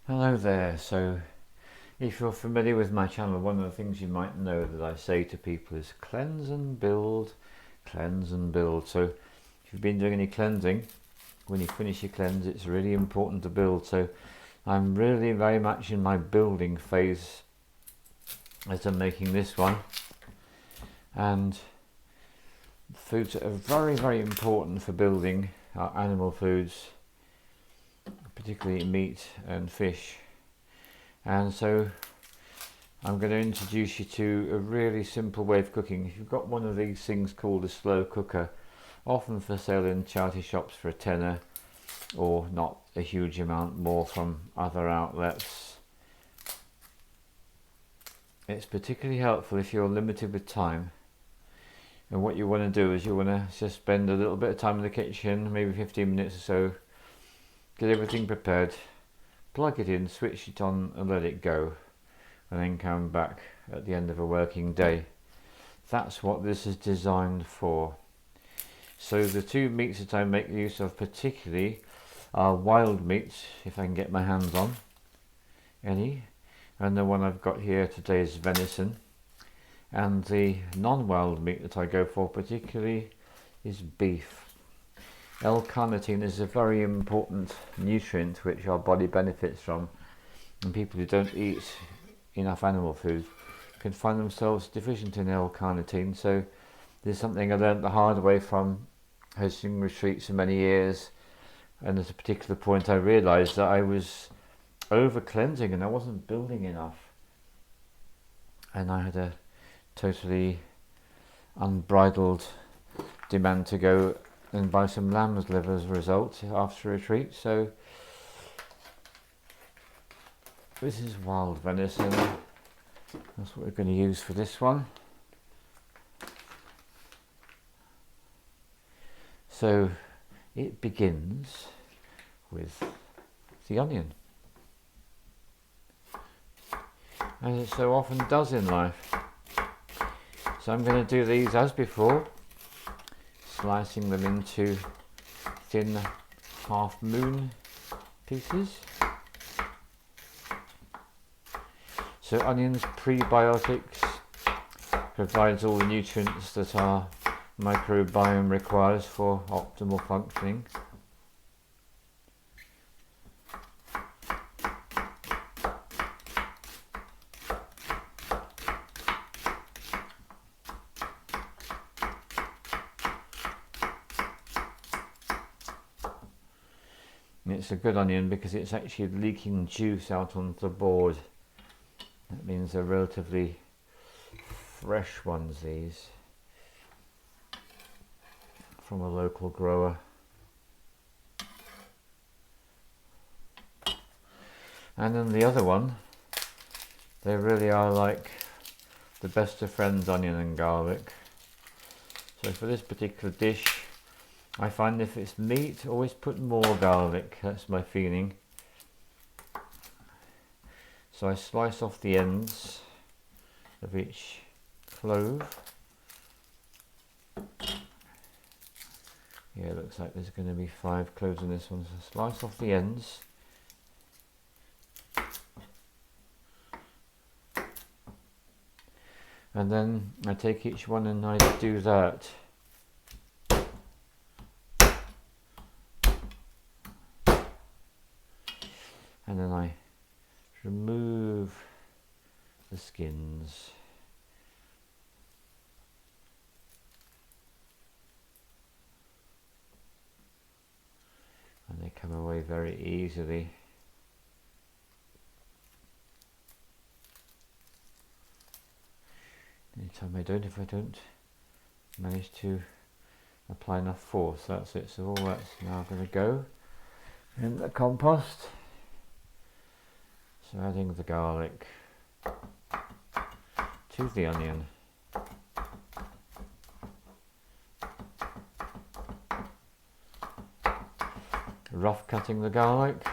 Hello there. So if you're familiar with my channel, one of the things you might know that I say to people is cleanse and build, cleanse and build. So if you've been doing any cleansing, when you finish your cleanse, it's really important to build. So I'm really very much in my building phase as I'm making this one. And foods that are very, very important for building are animal foods, particularly meat and fish. And so I'm going to introduce you to a really simple way of cooking. If you've got one of these things called a slow cooker, often for sale in charity shops for a tenner, or not a huge amount more from other outlets, it's particularly helpful if you're limited with time. And what you want to do is you want to just spend a little bit of time in the kitchen, maybe 15 minutes or so, get everything prepared, plug it in, switch it on and let it go, and then come back at the end of a working day. That's what this is designed for. So the two meats that I make use of particularly are wild meats, if I can get my hands on any, and the one I've got here today is venison, and the non-wild meat that I go for particularly is beef. L-carnitine is a very important nutrient which our body benefits from, and people who don't eat enough animal food can find themselves deficient in L-carnitine. So this is something I learned the hard way from hosting retreats for many years, and at a particular point I realised that I was over cleansing and I wasn't building enough, and I had a totally unbridled demand to go and buy some lamb's liver as a result after a retreat. So this is wild venison, that's what we're going to use for this one. So it begins with the onion, as it so often does in life. So I'm going to do these as before, slicing them into thin half moon pieces. So onions, prebiotics, provides all the nutrients that our microbiome requires for optimal functioning. And it's a good onion because it's actually leaking juice out onto the board. That means they're relatively fresh ones, these, from a local grower. And then the other one, they really are like the best of friends, onion and garlic. So for this particular dish, I find if it's meat, always put more garlic. That's my feeling. So I slice off the ends of each clove. Yeah, it looks like there's going to be 5 cloves in this one. So slice off the ends. And then I take each one and I do that. And then I remove the skins. And they come away very easily. Anytime if I don't manage to apply enough force, that's it. So all that's now going to go in the compost. So adding the garlic to the onion. Rough cutting the garlic,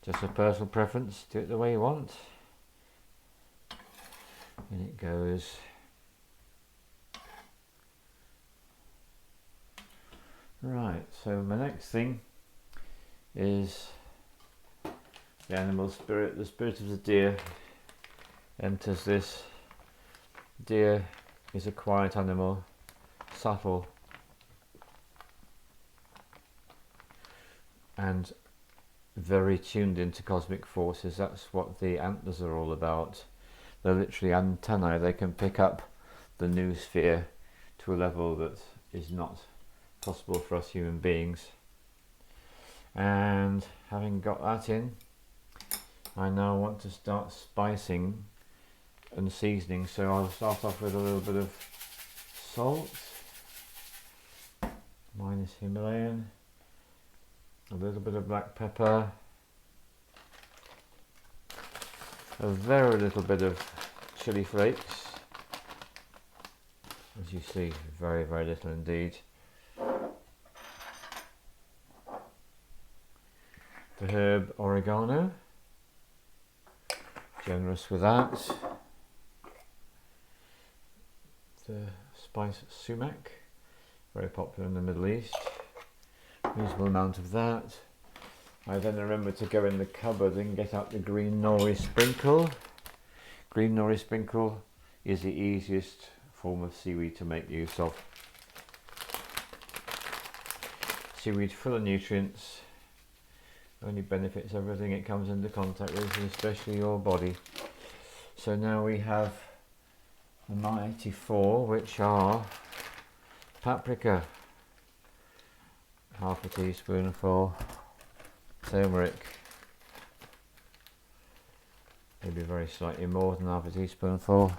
just a personal preference, do it the way you want. And it goes. Right, so my next thing is the animal spirit, the spirit of the deer enters this. Deer is a quiet animal, subtle, and very tuned into cosmic forces. That's what the antlers are all about. They're literally antennae. They can pick up the noosphere to a level that is not possible for us human beings. And having got that in, I now want to start spicing and seasoning. So I'll start off with a little bit of salt, mine is Himalayan, a little bit of black pepper, a very little bit of chili flakes, as you see, very, very little indeed. The herb oregano, generous with that. The spice sumac, very popular in the Middle East, reasonable amount of that. I then remember to go in the cupboard and get out the green nori sprinkle. Green nori sprinkle is the easiest form of seaweed to make use of. Seaweed full of nutrients, only benefits everything it comes into contact with, especially your body. So now we have the mighty four, which are paprika, half a teaspoonful, turmeric, maybe very slightly more than half a teaspoonful,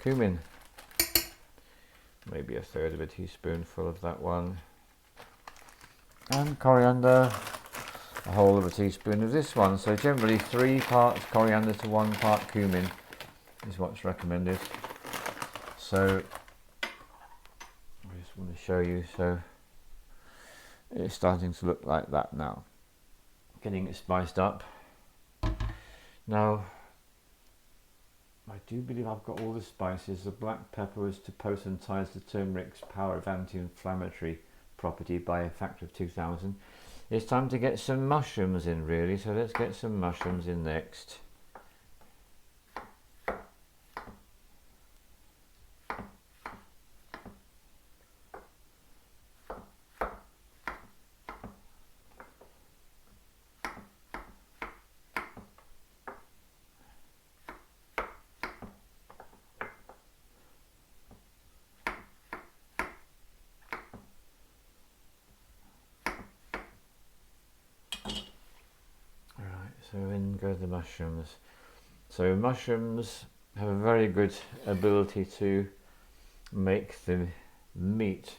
cumin, maybe a third of a teaspoonful of that one, and coriander, a whole of a teaspoon of this one. So generally 3 parts coriander to 1 part cumin is what's recommended. So I just want to show you, so it's starting to look like that now, getting it spiced up. Now I do believe I've got all the spices. The black pepper is to potentize the turmeric's power of anti-inflammatory property by a factor of 2000. It's time to get some mushrooms in, really, so let's get some mushrooms in next. So in go the mushrooms. So mushrooms have a very good ability to make the meat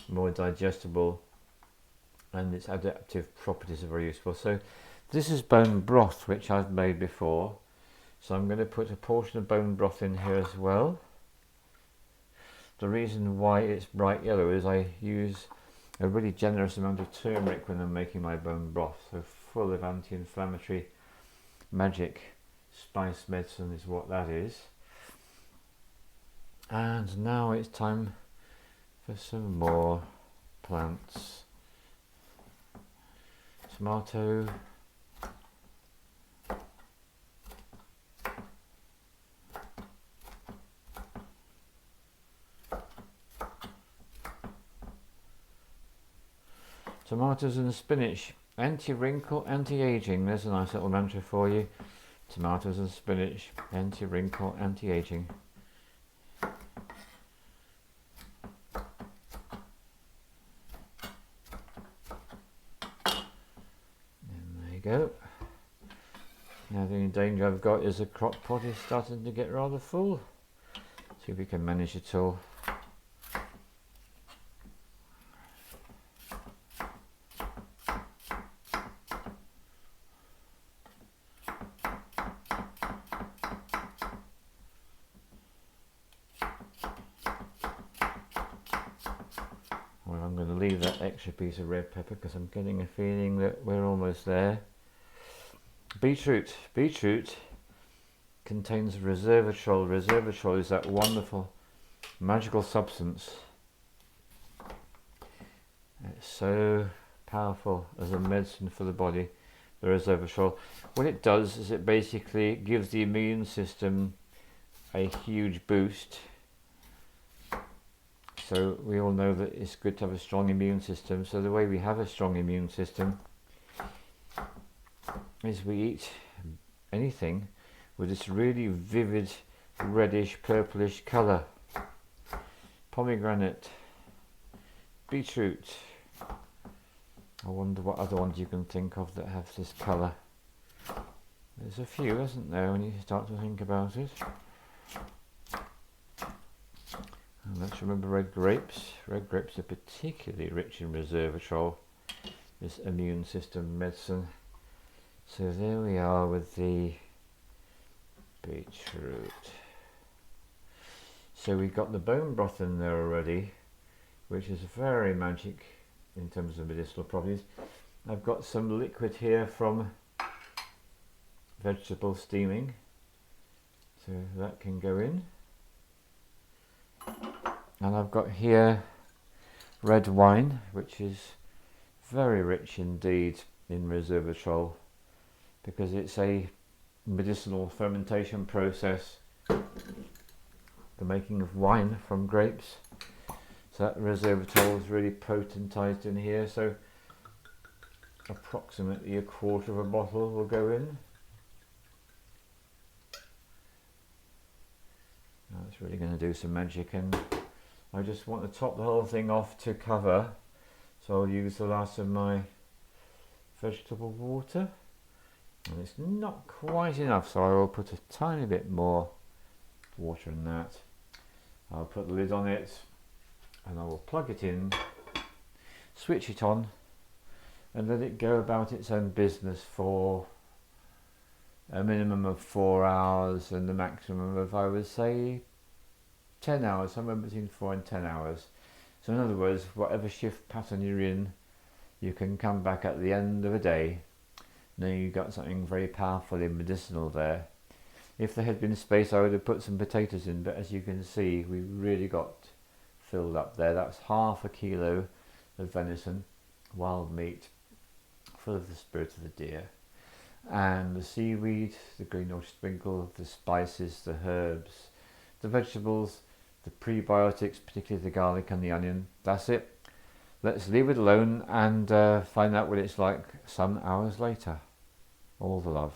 more digestible, and its adaptive properties are very useful. So this is bone broth, which I've made before. So I'm going to put a portion of bone broth in here as well. The reason why it's bright yellow is I use a really generous amount of turmeric when I'm making my bone broth. So full of anti-inflammatory magic spice medicine is what that is. And now it's time for some more plants. Tomato, tomatoes and spinach. Anti-wrinkle, anti-aging. There's a nice little mantra for you. Tomatoes and spinach, anti-wrinkle, anti-aging. And there you go. Now the only danger I've got is the crock pot is starting to get rather full. See if we can manage it all. Well, I'm going to leave that extra piece of red pepper because I'm getting a feeling that we're almost there. Beetroot. Beetroot contains resveratrol. Resveratrol is that wonderful magical substance. It's so powerful as a medicine for the body. the resveratrol. What it does is it basically gives the immune system a huge boost. So we all know that it's good to have a strong immune system. So the way we have a strong immune system is we eat anything with this really vivid reddish purplish colour. Pomegranate, beetroot. I wonder what other ones you can think of that have this colour. There's a few, isn't there, when you start to think about it. And let's remember red grapes. Red grapes are particularly rich in resveratrol, this immune system medicine. So there we are with the beetroot. So we've got the bone broth in there already, which is very magic in terms of medicinal properties. I've got some liquid here from vegetable steaming, so that can go in. And I've got here red wine, which is very rich indeed in resveratrol, because it's a medicinal fermentation process, the making of wine from grapes. So that resveratrol is really potentized in here, so approximately a quarter of a bottle will go in. That's really going to do some magic, and I just want to top the whole thing off to cover, so I'll use the last of my vegetable water, and it's not quite enough, so I will put a tiny bit more water in that. I'll put the lid on it and I will plug it in, switch it on, and let it go about its own business for a minimum of 4 hours and the maximum of, I would say, 10 hours, somewhere between 4 and 10 hours. So in other words, whatever shift pattern you're in, you can come back at the end of a day. Now you've got something very powerful and medicinal there. If there had been space, I would have put some potatoes in, but as you can see, we really got filled up there. That's half a kilo of venison, wild meat, full of the spirit of the deer, and the seaweed, the green or sprinkle, the spices, the herbs, the vegetables, the prebiotics, particularly the garlic and the onion. That's it. Let's leave it alone and find out what it's like some hours later. All the love.